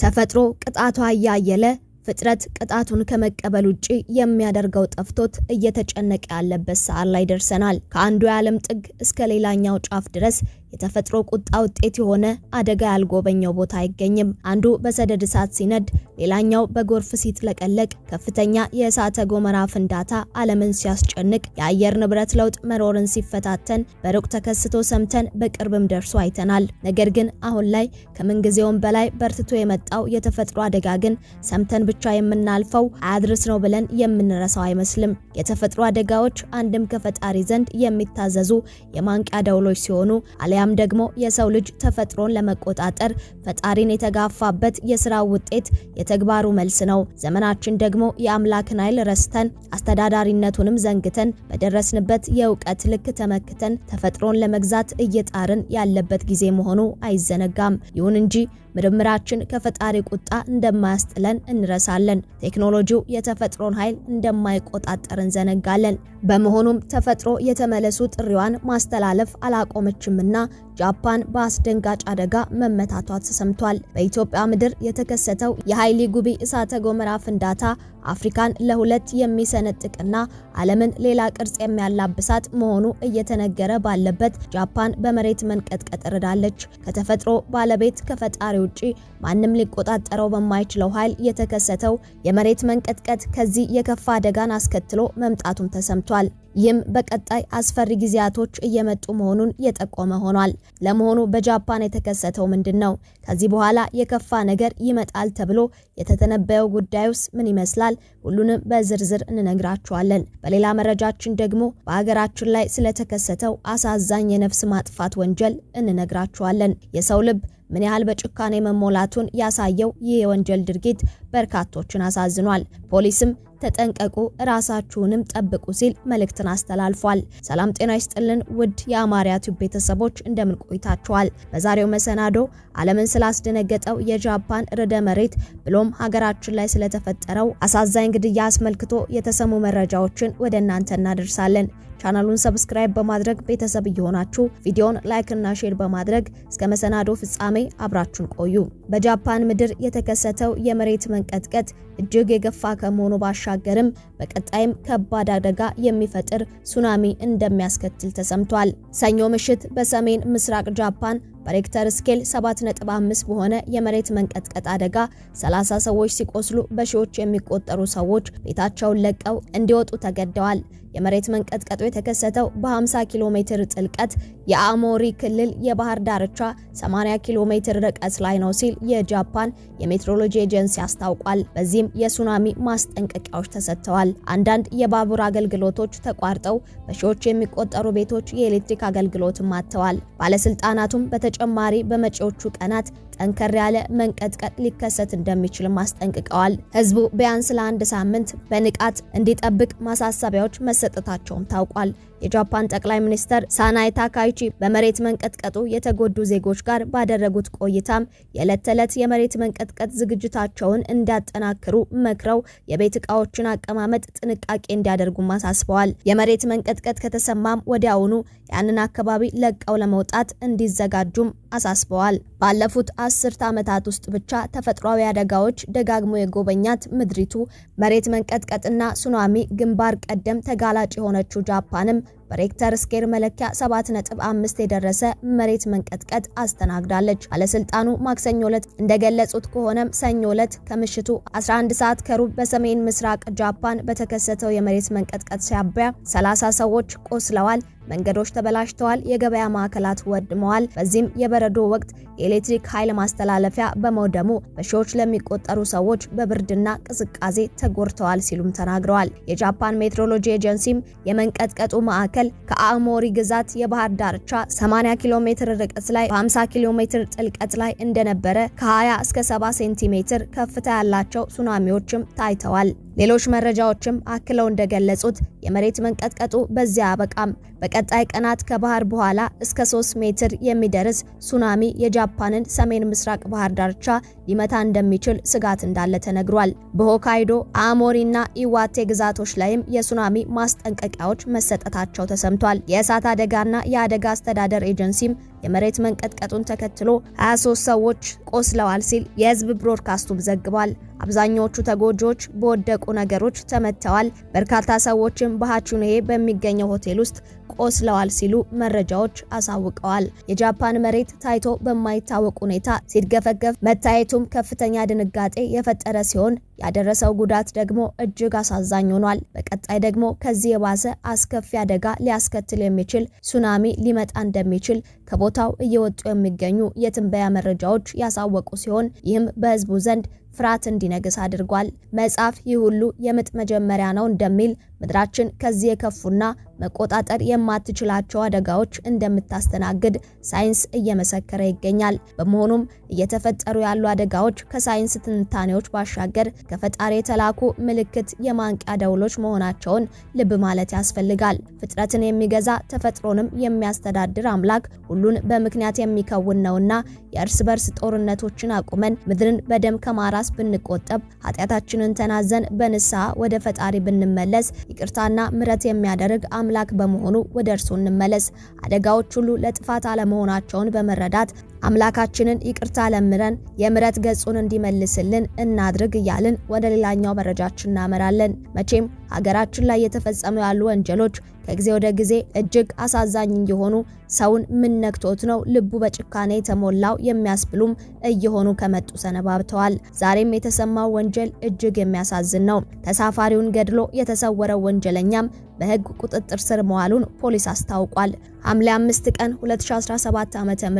ተፈጥሮ ቅጣቷ ያያየለ ፍጥረት ቅጣቱን ከመቀበል ውጪ የሚያደርገው ጠፍቶት እየተጨነቀ ያለበት ሰዓት ላይ ደርሰናል። ከአንዱ የዓለም ጥግ እስከ ሌላኛው ጫፍ ድረስ የተፈጥሮ ቁጣ ውጤት የሆነ አደጋ ያልጎበኘው ቦታ አይገኝም። አንዱ በሰደድ እሳት ሲነድ፣ ሌላኛው በጎርፍ ሲጥለቀለቅ፣ ከፍተኛ የእሳተ ገሞራ ፍንዳታ ዓለምን ሲያስጨንቅ፣ የአየር ንብረት ለውጥ መሮርን ሲፈታተን በሩቅ ተከስቶ ሰምተን በቅርብም ደርሶ አይተናል። ነገር ግን አሁን ላይ ከምንጊዜውም በላይ በርትቶ የመጣው የተፈጥሮ አደጋ ግን ሰምተን ብቻ የምናልፈው አያድርስ ነው ብለን የምንረሳው አይመስልም። የተፈጥሮ አደጋዎች አንድም ከፈጣሪ ዘንድ የሚታዘዙ የማንቂያ ደውሎች ሲሆኑ አለያም ደግሞ የሰው ልጅ ተፈጥሮን ለመቆጣጠር ፈጣሪን የተጋፋበት የሥራው ውጤት የተግባሩ መልስ ነው። ዘመናችን ደግሞ የአምላክን ኃይል ረስተን አስተዳዳሪነቱንም ዘንግተን በደረስንበት የእውቀት ልክ ተመክተን ተፈጥሮን ለመግዛት እየጣርን ያለበት ጊዜ መሆኑ አይዘነጋም። ይሁን እንጂ ምርምራችን ከፈጣሪ ቁጣ እንደማያስጥለን እንረሳለን። ቴክኖሎጂው የተፈጥሮን ኃይል እንደማይቆጣጠር እንዘነጋለን። በመሆኑም ተፈጥሮ የተመለሱ ጥሪዋን ማስተላለፍ አላቆመችምና ጃፓን በአስደንጋጭ አደጋ መመታቷ ተሰምቷል። በኢትዮጵያ ምድር የተከሰተው የሃይሊ ጉቢ እሳተ ገሞራ ፍንዳታ አፍሪካን ለሁለት የሚሰነጥቅና ዓለምን ሌላ ቅርጽ የሚያላብሳት መሆኑ እየተነገረ ባለበት ጃፓን በመሬት መንቀጥቀጥ ርዳለች። ከተፈጥሮ ባለቤት ከፈጣሪ ውጪ ማንም ሊቆጣጠረው በማይችለው ኃይል የተከሰተው የመሬት መንቀጥቀጥ ከዚህ የከፋ አደጋን አስከትሎ መምጣቱም ተሰምቷል። ይህም በቀጣይ አስፈሪ ጊዜያቶች እየመጡ መሆኑን የጠቆመ ሆኗል። ለመሆኑ በጃፓን የተከሰተው ምንድነው? ከዚህ በኋላ የከፋ ነገር ይመጣል ተብሎ የተተነበየው ጉዳዩስ ምን ይመስላል? ሁሉንም በዝርዝር እንነግራችኋለን። በሌላ መረጃችን ደግሞ በሀገራችን ላይ ስለተከሰተው አሳዛኝ የነፍስ ማጥፋት ወንጀል እንነግራችኋለን። የሰው ልብ ምን ያህል በጭካኔ መሞላቱን ያሳየው ይህ የወንጀል ድርጊት በርካቶችን አሳዝኗል። ፖሊስም ተጠንቀቁ ራሳችሁንም ጠብቁ ሲል መልእክትን አስተላልፏል። ሰላም ጤና ይስጥልን ውድ የአማርያ ቲዩብ ቤተሰቦች እንደምን ቆይታችኋል? በዛሬው መሰናዶ ዓለምን ስላስደነገጠው የጃፓን ርዕደ መሬት ብሎም ሀገራችን ላይ ስለተፈጠረው አሳዛኝ ግድያ አስመልክቶ የተሰሙ መረጃዎችን ወደ እናንተ እናደርሳለን። ቻናሉን ሰብስክራይብ በማድረግ ቤተሰብ እየሆናችሁ ቪዲዮን ላይክ እና ሼር በማድረግ እስከ መሰናዶ ፍጻሜ አብራችሁን ቆዩ። በጃፓን ምድር የተከሰተው የመሬት መንቀጥቀጥ እጅግ የገፋ ከመሆኑ ባሻገርም በቀጣይም ከባድ አደጋ የሚፈጥር ሱናሚ እንደሚያስከትል ተሰምቷል። ሰኞ ምሽት በሰሜን ምስራቅ ጃፓን በሬክተር ስኬል 7.5 በሆነ የመሬት መንቀጥቀጥ አደጋ 30 ሰዎች ሲቆስሉ በሺዎች የሚቆጠሩ ሰዎች ቤታቸውን ለቀው እንዲወጡ ተገደዋል። የመሬት መንቀጥቀጡ የተከሰተው በ50 ኪሎ ሜትር ጥልቀት የአሞሪ ክልል የባህር ዳርቻ 80 ኪሎ ሜትር ርቀት ላይ ነው ሲል የጃፓን የሜትሮሎጂ ኤጀንሲ አስታውቋል። በዚህም የሱናሚ ማስጠንቀቂያዎች ተሰጥተዋል። አንዳንድ የባቡር አገልግሎቶች ተቋርጠው በሺዎች የሚቆጠሩ ቤቶች የኤሌክትሪክ አገልግሎትም አጥተዋል። ባለስልጣናቱም በተጨማሪ በመጪዎቹ ቀናት ጠንከር ያለ መንቀጥቀጥ ሊከሰት እንደሚችልም አስጠንቅቀዋል። ህዝቡ ቢያንስ ለአንድ ሳምንት በንቃት እንዲጠብቅ ማሳሰቢያዎች መሰጠታቸውም ታውቋል። የጃፓን ጠቅላይ ሚኒስተር ሳናይ ታካይቺ በመሬት መንቀጥቀጡ የተጎዱ ዜጎች ጋር ባደረጉት ቆይታም የዕለት ተዕለት የመሬት መንቀጥቀጥ ዝግጅታቸውን እንዲያጠናክሩ መክረው የቤት ዕቃዎችን አቀማመጥ ጥንቃቄ እንዲያደርጉም አሳስበዋል። የመሬት መንቀጥቀጥ ከተሰማም ወዲያውኑ ያንን አካባቢ ለቀው ለመውጣት እንዲዘጋጁም አሳስበዋል። ባለፉት 10 ዓመታት ውስጥ ብቻ ተፈጥሯዊ አደጋዎች ደጋግሞ የጎበኛት ምድሪቱ መሬት መንቀጥቀጥና ሱናሚ ግንባር ቀደም ተጋላጭ የሆነችው ጃፓንም በሬክተር ስኬል መለኪያ 7.5 የደረሰ መሬት መንቀጥቀጥ አስተናግዳለች። ባለስልጣኑ ማክሰኞ ዕለት እንደገለጹት ከሆነም ሰኞ ዕለት ከምሽቱ 11 ሰዓት ከሩብ በሰሜን ምስራቅ ጃፓን በተከሰተው የመሬት መንቀጥቀጥ ሳቢያ 30 ሰዎች ቆስለዋል። መንገዶች ተበላሽተዋል። የገበያ ማዕከላት ወድመዋል። በዚህም የበረዶ ወቅት የኤሌክትሪክ ኃይል ማስተላለፊያ በመውደሙ በሺዎች ለሚቆጠሩ ሰዎች በብርድና ቅዝቃዜ ተጎድተዋል ሲሉም ተናግረዋል። የጃፓን ሜትሮሎጂ ኤጀንሲም የመንቀጥቀጡ ማዕከል ከአሞሪ ግዛት የባህር ዳርቻ 80 ኪሎ ሜትር ርቀት ላይ በ50 ኪሎ ሜትር ጥልቀት ላይ እንደነበረ ከ20 እስከ 70 ሴንቲሜትር ከፍታ ያላቸው ሱናሚዎችም ታይተዋል። ሌሎች መረጃዎችም አክለው እንደገለጹት የመሬት መንቀጥቀጡ በዚያ አበቃም። በቀጣይ ቀናት ከባህር በኋላ እስከ 3 ሜትር የሚደርስ ሱናሚ የጃፓንን ሰሜን ምስራቅ ባህር ዳርቻ ሊመታ እንደሚችል ስጋት እንዳለ ተነግሯል። በሆካይዶ አሞሪና ኢዋቴ ግዛቶች ላይም የሱናሚ ማስጠንቀቂያዎች መሰጠታቸው ተሰምቷል። የእሳት አደጋና የአደጋ አስተዳደር ኤጀንሲም የመሬት መንቀጥቀጡን ተከትሎ 23 ሰዎች ቆስለዋል ሲል የህዝብ ብሮድካስቱም ዘግቧል። አብዛኛዎቹ ተጎጂዎች በወደቁ ነገሮች ተመተዋል። በርካታ ሰዎችም በሃቹኔ በሚገኘው ሆቴል ውስጥ ቆስለዋል ሲሉ መረጃዎች አሳውቀዋል። የጃፓን መሬት ታይቶ በማይታወቅ ሁኔታ ሲርገፈገፍ መታየቱም ከፍተኛ ድንጋጤ የፈጠረ ሲሆን ያደረሰው ጉዳት ደግሞ እጅግ አሳዛኝ ሆኗል። በቀጣይ ደግሞ ከዚህ የባሰ አስከፊ አደጋ ሊያስከትል የሚችል ሱናሚ ሊመጣ እንደሚችል ከቦታው እየወጡ የሚገኙ የትንበያ መረጃዎች ያሳወቁ ሲሆን ይህም በህዝቡ ዘንድ ፍርሃት እንዲነግስ አድርጓል። መጽሐፍ ይህ ሁሉ የምጥ መጀመሪያ ነው እንደሚል ምድራችን ከዚህ የከፉና መቆጣጠር የማትችላቸው አደጋዎች እንደምታስተናግድ ሳይንስ እየመሰከረ ይገኛል። በመሆኑም እየተፈጠሩ ያሉ አደጋዎች ከሳይንስ ትንታኔዎች ባሻገር ከፈጣሪ የተላኩ ምልክት የማንቂያ ደውሎች መሆናቸውን ልብ ማለት ያስፈልጋል። ፍጥረትን የሚገዛ ተፈጥሮንም የሚያስተዳድር አምላክ ሁሉን በምክንያት የሚከውን ነውና የእርስ በርስ ጦርነቶችን አቁመን ምድርን በደም ከማራስ ብንቆጠብ ኃጢአታችንን ተናዘን በንስሐ ወደ ፈጣሪ ብንመለስ ይቅርታና ምሕረት የሚያደርግ አምላክ በመሆኑ ወደ እርሱ እንመለስ። አደጋዎች ሁሉ ለጥፋት አለመሆናቸውን በመረዳት አምላካችንን ይቅርታ ለምረን የምሕረት ገጹን እንዲመልስልን እናድርግ እያልን ወደ ሌላኛው መረጃችን እናመራለን። መቼም ሀገራችን ላይ የተፈጸሙ ያሉ ወንጀሎች ከጊዜ ወደ ጊዜ እጅግ አሳዛኝ እየሆኑ ሰውን ምን ነክቶት ነው ልቡ በጭካኔ የተሞላው የሚያስብሉም እየሆኑ ከመጡ ሰነባብተዋል። ዛሬም የተሰማው ወንጀል እጅግ የሚያሳዝን ነው። ተሳፋሪውን ገድሎ የተሰወረው ወንጀለኛም በሕግ ቁጥጥር ስር መዋሉን ፖሊስ አስታውቋል። ሐምሌ 5 ቀን 2017 ዓ.ም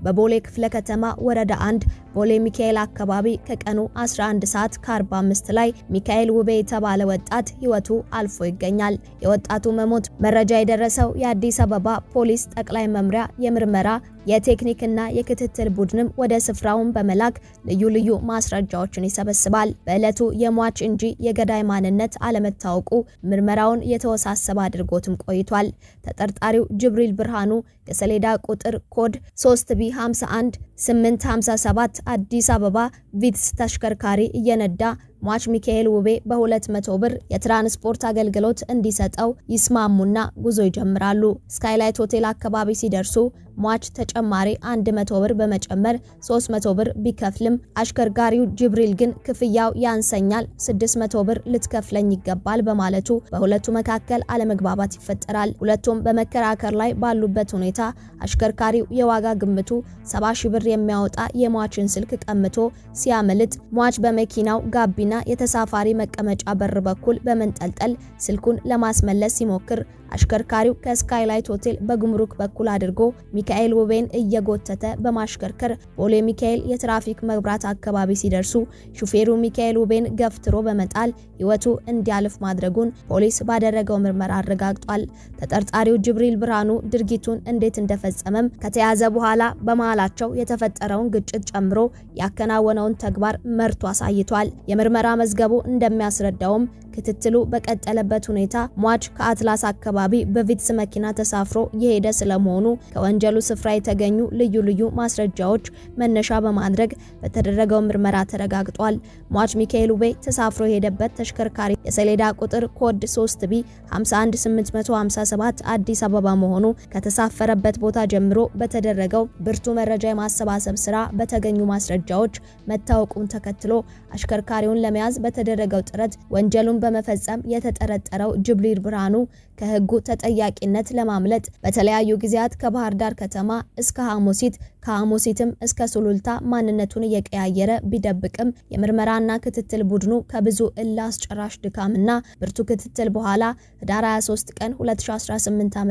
በቦሌ ክፍለ ከተማ ወረዳ 1 ቦሌ ሚካኤል አካባቢ ከቀኑ 11 ሰዓት ከ45 ላይ ሚካኤል ውቤ የተባለ ወጣት ሕይወቱ አልፎ ይገኛል። የወጣቱ መሞት መረጃ የደረሰው የአዲስ አበባ ፖሊስ ጠቅላይ መምሪያ የምርመራ የቴክኒክና የክትትል ቡድንም ወደ ስፍራውን በመላክ ልዩ ልዩ ማስረጃዎችን ይሰበስባል። በዕለቱ የሟች እንጂ የገዳይ ማንነት አለመታወቁ ምርመራውን የተወሳሰበ አድርጎትም ቆይቷል። ተጠርጣሪው ጅብሪል ብርሃኑ የሰሌዳ ቁጥር ኮድ 3B51 857 አዲስ አበባ ቪትስ ተሽከርካሪ እየነዳ ሟች ሚካኤል ውቤ በ200 ብር የትራንስፖርት አገልግሎት እንዲሰጠው ይስማሙና ጉዞ ይጀምራሉ። ስካይላይት ሆቴል አካባቢ ሲደርሱ ሟች ተጨማሪ 100 ብር በመጨመር 300 ብር ቢከፍልም አሽከርካሪው ጅብሪል ግን ክፍያው ያንሰኛል፣ 600 ብር ልትከፍለኝ ይገባል በማለቱ በሁለቱ መካከል አለመግባባት ይፈጠራል። ሁለቱም በመከራከር ላይ ባሉበት ሁኔታ አሽከርካሪው የዋጋ ግምቱ 70 ሺህ ብር የሚያወጣ የሟችን ስልክ ቀምቶ ሲያመልጥ ሟች በመኪናው ጋቢና የተሳፋሪ መቀመጫ በር በኩል በመንጠልጠል ስልኩን ለማስመለስ ሲሞክር አሽከርካሪው ከስካይላይት ሆቴል በጉምሩክ በኩል አድርጎ ሚካኤል ውቤን እየጎተተ በማሽከርከር ቦሌ ሚካኤል የትራፊክ መብራት አካባቢ ሲደርሱ ሹፌሩ ሚካኤል ውቤን ገፍትሮ በመጣል ሕይወቱ እንዲያልፍ ማድረጉን ፖሊስ ባደረገው ምርመራ አረጋግጧል። ተጠርጣሪው ጅብሪል ብርሃኑ ድርጊቱን እንዴት እንደፈጸመም ከተያዘ በኋላ በመሃላቸው የተፈጠረውን ግጭት ጨምሮ ያከናወነውን ተግባር መርቶ አሳይቷል። የምርመራ መዝገቡ እንደሚያስረዳውም ክትትሉ በቀጠለበት ሁኔታ ሟች ከአትላስ አካባቢ በቪትስ መኪና ተሳፍሮ የሄደ ስለመሆኑ ከወንጀሉ ስፍራ የተገኙ ልዩ ልዩ ማስረጃዎች መነሻ በማድረግ በተደረገው ምርመራ ተረጋግጧል። ሟች ሚካኤል ውቤ ተሳፍሮ የሄደበት ተሽከርካሪ የሰሌዳ ቁጥር ኮድ 3B 51857 አዲስ አበባ መሆኑ ከተሳፈረበት ቦታ ጀምሮ በተደረገው ብርቱ መረጃ የማሰባሰብ ስራ በተገኙ ማስረጃዎች መታወቁን ተከትሎ አሽከርካሪውን ለመያዝ በተደረገው ጥረት ወንጀሉን በመፈጸም የተጠረጠረው ጅብሪል ብርሃኑ ከህጉ ተጠያቂነት ለማምለጥ በተለያዩ ጊዜያት ከባህር ዳር ከተማ እስከ ሐሙሲት ከሐሙሲትም እስከ ሱሉልታ ማንነቱን እየቀያየረ ቢደብቅም የምርመራና ክትትል ቡድኑ ከብዙ እልህ አስጨራሽ ድካምና ብርቱ ክትትል በኋላ ህዳር 23 ቀን 2018 ዓ.ም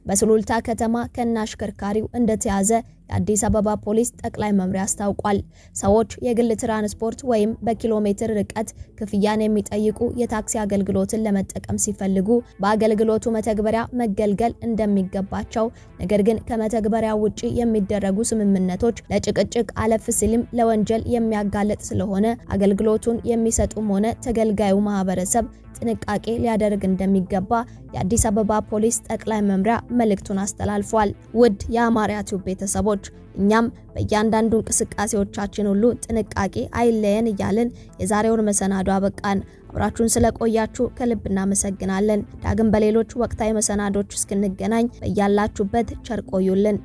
በሱሉልታ ከተማ ከናሽከርካሪው እንደተያዘ የአዲስ አበባ ፖሊስ ጠቅላይ መምሪያ አስታውቋል። ሰዎች የግል ትራንስፖርት ወይም በኪሎ ሜትር ርቀት ክፍያን የሚጠይቁ የታክሲ አገልግሎትን ለመጠቀም ሲፈልጉ በአገልግሎቱ መተግበሪያ መገልገል እንደሚገባቸው፣ ነገር ግን ከመተግበሪያ ውጪ የሚደረጉ ስምምነቶች ለጭቅጭቅ አለፍ ሲልም ለወንጀል የሚያጋልጥ ስለሆነ አገልግሎቱን የሚሰጡም ሆነ ተገልጋዩ ማህበረሰብ ጥንቃቄ ሊያደርግ እንደሚገባ የአዲስ አበባ ፖሊስ ጠቅላይ መምሪያ መልእክቱን አስተላልፏል። ውድ የአማርያ ቲዩብ ቤተሰቦች እኛም በእያንዳንዱ እንቅስቃሴዎቻችን ሁሉ ጥንቃቄ አይለየን እያልን የዛሬውን መሰናዶ አበቃን። አብራችሁን ስለቆያችሁ ከልብ እናመሰግናለን። ዳግም በሌሎች ወቅታዊ መሰናዶች እስክንገናኝ በያላችሁበት ቸር ቆዩልን።